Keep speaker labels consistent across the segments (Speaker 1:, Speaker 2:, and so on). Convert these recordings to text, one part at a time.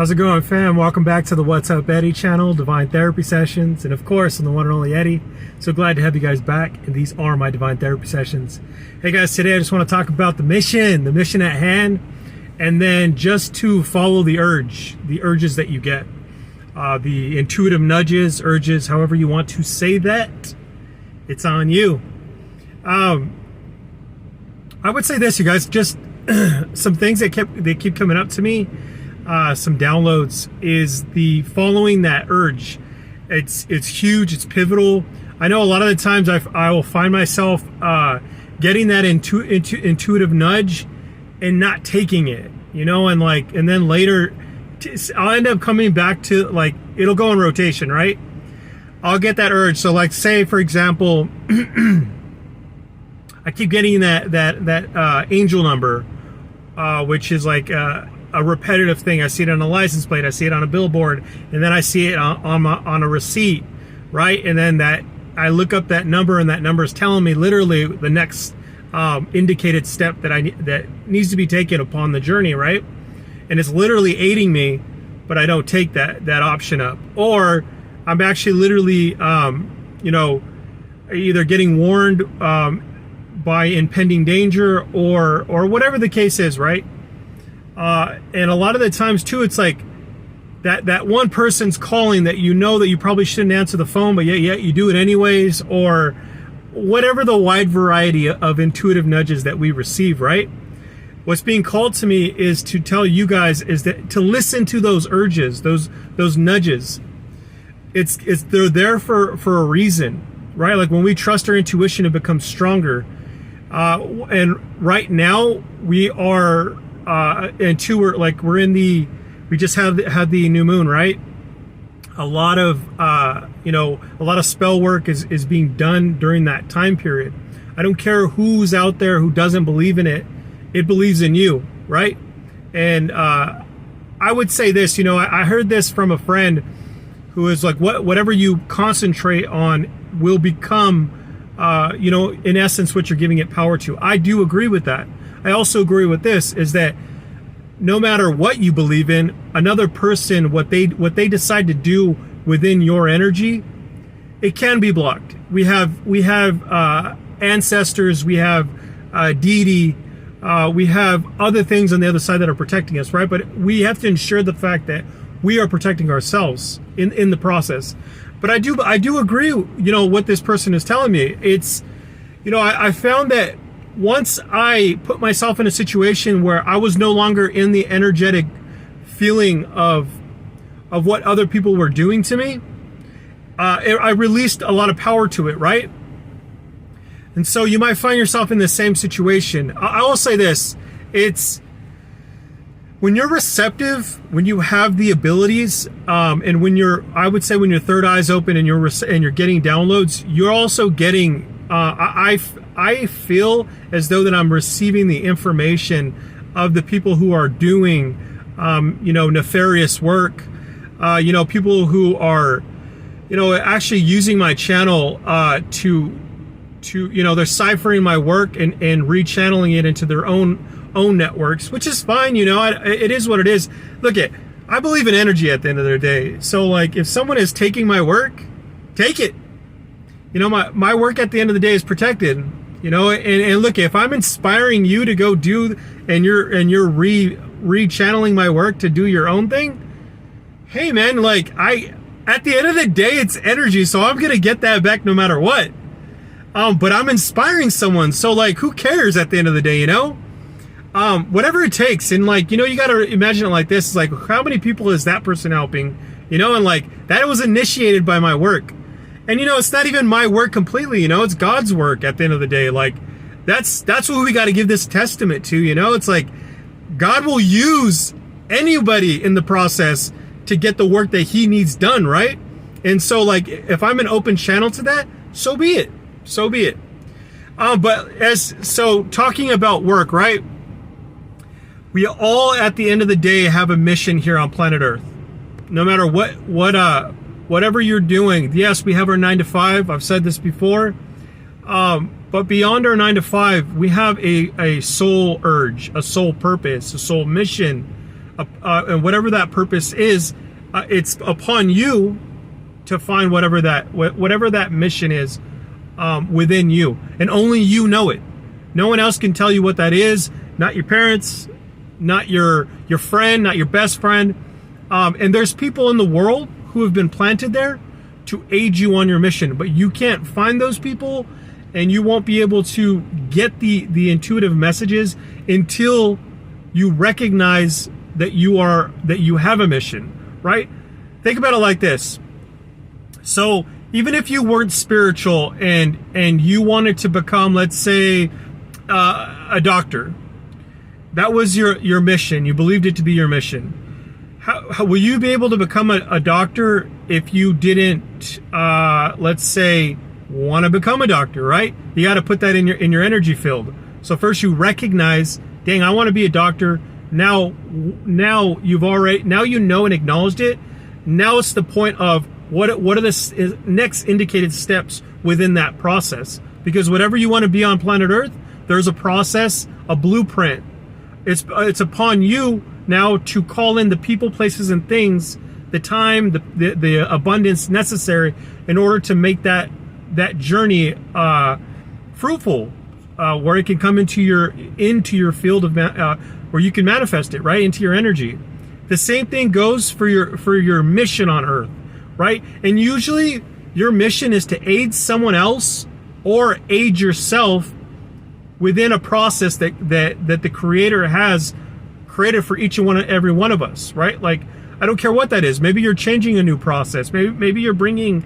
Speaker 1: How's it going, fam? Welcome back to the What's Up Eddie channel, Divine Therapy Sessions, and of course, I'm the one and only Eddie. So glad to have you guys back, and these are my Divine Therapy Sessions. Hey guys, today I just want to talk about the mission at hand, and then just to follow the urges that you get. The intuitive nudges, urges, however you want to say that, it's on you. I would say this, you guys, just some things that keep coming up to me. Some downloads is the following that urge. It's huge. It's pivotal. I know a lot of the times I will find myself getting that intuitive nudge and not taking it, you know, and then later I'll end up coming back to, like, it'll go in rotation, right? I'll get that urge. So, like, say for example, I keep getting that angel number, which is like a repetitive thing. I see it on a license plate, I see it on a billboard, and then I see it on a receipt, right? And then that I look up that number, and that number is telling me literally the next indicated step that needs to be taken upon the journey, right? And it's literally aiding me, but I don't take that option up, or I'm actually literally you know, either getting warned by impending danger or whatever the case is, right? And a lot of the times too, it's like that one person's calling that you know that you probably shouldn't answer the phone, but yet you do it anyways, or whatever the wide variety of intuitive nudges that we receive, right? What's being called to me is to tell you guys is that to listen to those urges, those nudges. They're there for a reason, right? Like when we trust our intuition, it becomes stronger. And right now we are we just had the new moon, right? A lot of spell work is being done during that time period. I don't care who's out there who doesn't believe in it. It believes in you, right? And I would say this, you know, I heard this from a friend who is like, whatever you concentrate on will become, you know, in essence, what you're giving it power to. I do agree with that. I also agree with this, is that no matter what you believe in, another person, what they decide to do within your energy, it can be blocked. We have ancestors, we have deity, we have other things on the other side that are protecting us, right? But we have to ensure the fact that we are protecting ourselves in the process. But I do agree, you know, what this person is telling me. It's, you know, I found that once I put myself in a situation where I was no longer in the energetic feeling of what other people were doing to me, I released a lot of power to it, right? And so you might find yourself in the same situation. I will say this, it's when you're receptive, when you have the abilities, and when your third eye's open and you're getting downloads, you're also getting, I feel as though that I'm receiving the information of the people who are doing, you know, nefarious work, you know, people who are, you know, actually using my channel to you know, they're ciphering my work and rechanneling it into their own networks, which is fine, you know. It is what it is. Look, I believe in energy at the end of the day. So, like, if someone is taking my work, take it. You know, my work at the end of the day is protected. You know, and look, if I'm inspiring you to go do, and you're rechanneling my work to do your own thing, hey man, like, at the end of the day, it's energy, so I'm gonna get that back no matter what. But I'm inspiring someone, so, like, who cares at the end of the day, you know? Whatever it takes. And, like, you know, you gotta imagine it like this. It's like, how many people is that person helping? You know, and, like, that was initiated by my work. And, you know, it's not even my work completely, you know, it's God's work at the end of the day. Like, that's what we got to give this testament to, you know? It's like, God will use anybody in the process to get the work that he needs done, right? And so, like, if I'm an open channel to that, so be it. So be it. So talking about work, right? We all, at the end of the day, have a mission here on planet Earth. No matter whatever you're doing. Yes, we have our 9 to 5. I've said this before. But beyond our 9 to 5, we have a soul urge, a soul purpose, a soul mission, and whatever that purpose is, it's upon you to find whatever that mission is within you, and only you know it. No one else can tell you what that is. Not your parents, not your friend, not your best friend. And there's people in the world who have been planted there to aid you on your mission, but you can't find those people, and you won't be able to get the intuitive messages until you recognize that you have a mission, right? Think about it like this. So even if you weren't spiritual and you wanted to become, let's say, a doctor, that was your mission. You believed it to be your mission. How will you be able to become a doctor if you didn't, let's say, want to become a doctor, right? You got to put that in your energy field. So first you recognize, dang, I want to be a doctor. Now you know and acknowledged it. Now it's the point of what are the next indicated steps within that process? Because whatever you want to be on planet Earth, there's a process, a blueprint. It's upon you now to call in the people, places, and things, the time, the abundance necessary in order to make that journey fruitful, where it can come into your field of where you can manifest it, right, into your energy. The same thing goes for your mission on Earth, right? And usually your mission is to aid someone else or aid yourself within a process that the Creator has created for each and every one of us, right? Like, I don't care what that is. Maybe you're changing a new process. Maybe you're bringing,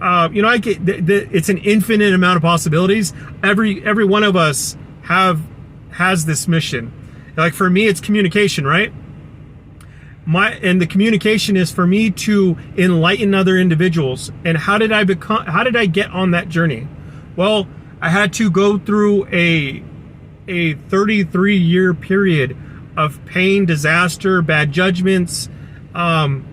Speaker 1: I get it's an infinite amount of possibilities. Every one of us has this mission. Like for me, it's communication, right? And the communication is for me to enlighten other individuals. And how did I get on that journey? Well, I had to go through a 33-year period of pain, disaster, bad judgments. I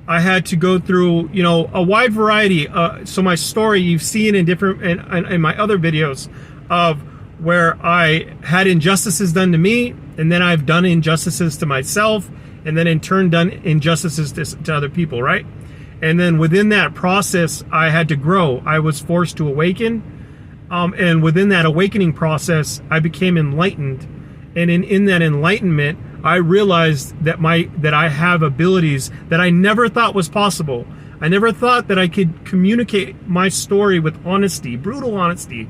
Speaker 1: had to go through, a wide variety. So my story, you've seen in my other videos of where I had injustices done to me, and then I've done injustices to myself, and then in turn done injustices to other people, right? And then within that process, I had to grow. I was forced to awaken. And within that awakening process, I became enlightened. And in that enlightenment, I realized that I have abilities that I never thought was possible. I never thought that I could communicate my story with honesty, brutal honesty.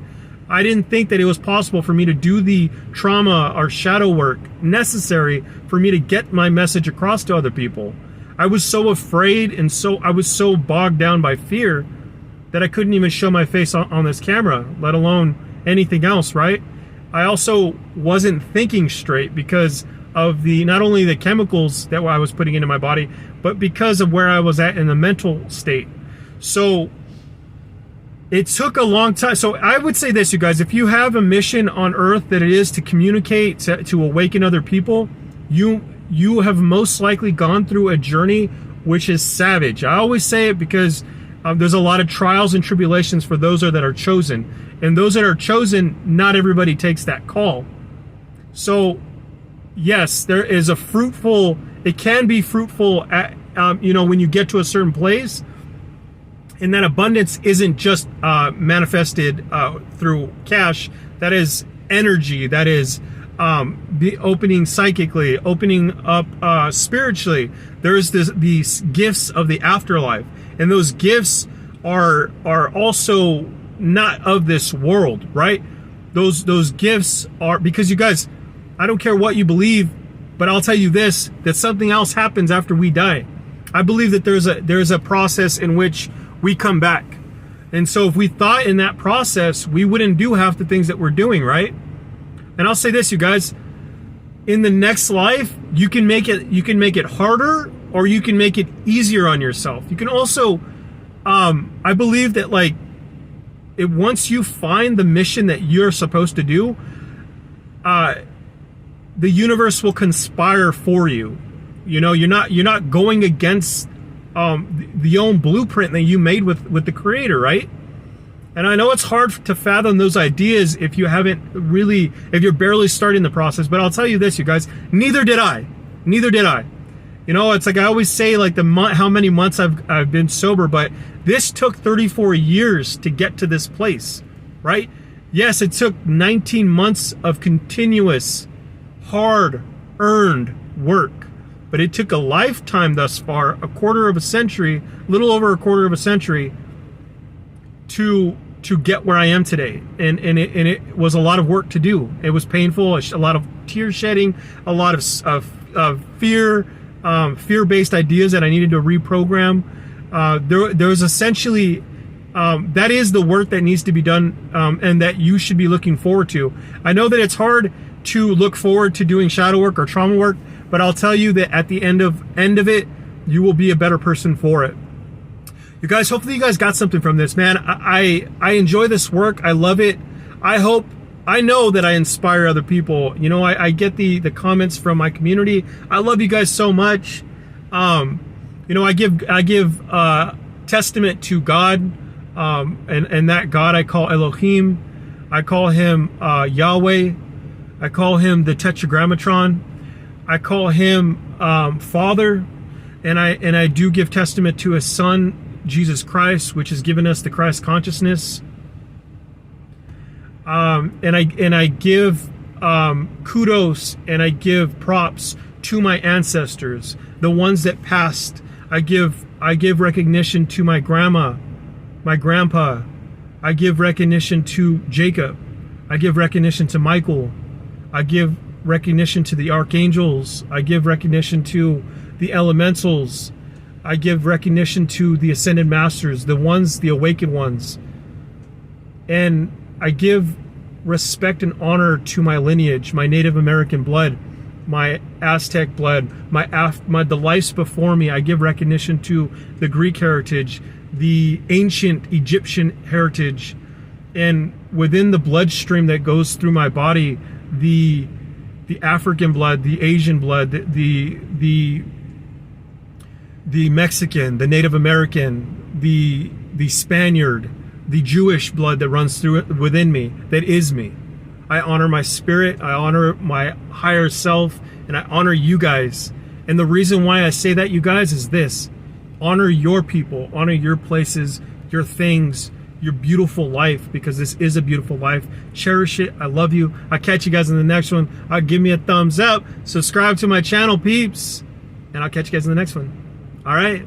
Speaker 1: I didn't think that it was possible for me to do the trauma or shadow work necessary for me to get my message across to other people. I was so afraid and I was so bogged down by fear that I couldn't even show my face on this camera, let alone anything else, right? I also wasn't thinking straight because of not only the chemicals that I was putting into my body, but because of where I was at in the mental state. So it took a long time. So I would say this, you guys, if you have a mission on Earth that it is to communicate, to awaken other people, you have most likely gone through a journey which is savage. I always say it because there's a lot of trials and tribulations for those that are chosen. And those that are chosen, not everybody takes that call. So yes, there is it can be fruitful at, when you get to a certain place. And that abundance isn't just manifested through cash. That is energy. That is the opening psychically, opening up spiritually. There's these gifts of the afterlife. And those gifts are also not of this world, right? Those gifts are, because you guys, I don't care what you believe, but I'll tell you this, that something else happens after we die. I believe that there's a process in which we come back. And so if we thought in that process, we wouldn't do half the things that we're doing, right? And I'll say this, you guys, in the next life, you can make it harder, or you can make it easier on yourself. You can also, I believe that once you find the mission that you're supposed to do, the universe will conspire for you. You're not going against the own blueprint that you made with the Creator, right? And I know it's hard to fathom those ideas if you're barely starting the process, but I'll tell you this, you guys, neither did I. You know, it's like I always say, like how many months I've been sober, but this took 34 years to get to this place, right? Yes, it took 19 months of continuous, hard-earned work, but it took a lifetime thus far, a quarter of a century, little over a quarter of a century, to get where I am today. And it was a lot of work to do. It was painful, a lot of tear shedding, a lot of fear, fear-based ideas that I needed to reprogram. There was essentially, that is the work that needs to be done, and that you should be looking forward to. I know that it's hard to look forward to doing shadow work or trauma work, but I'll tell you that at the end of it, you will be a better person for it. You guys, hopefully you guys got something from this, man. I enjoy this work. I love it. I know that I inspire other people. You know, I get the comments from my community. I love you guys so much. You know, I give testament to God, and that God I call Elohim. I call him Yahweh. I call him the Tetragrammatron. I call him Father, and I do give testament to his Son, Jesus Christ, which has given us the Christ consciousness. And I give kudos and I give props to my ancestors, the ones that passed. I give recognition to my grandma, my grandpa. I give recognition to Jacob. I give recognition to Michael. I give recognition to the archangels. I give recognition to the elementals. I give recognition to the ascended masters, the awakened ones. And I give respect and honor to my lineage, my Native American blood, my Aztec blood, the lives before me. I give recognition to the Greek heritage, the ancient Egyptian heritage, and within the bloodstream that goes through my body, the African blood, the Asian blood, the Mexican, the Native American, the Spaniard, the Jewish blood that runs through it within me, that is me. I honor my spirit, I honor my higher self, and I honor you guys. And the reason why I say that, you guys, is this: honor your people, honor your places, your things, your beautiful life, because this is a beautiful life. Cherish it. I love you. I'll catch you guys in the next one. Give me a thumbs up, subscribe to my channel, peeps, and I'll catch you guys in the next one. All right.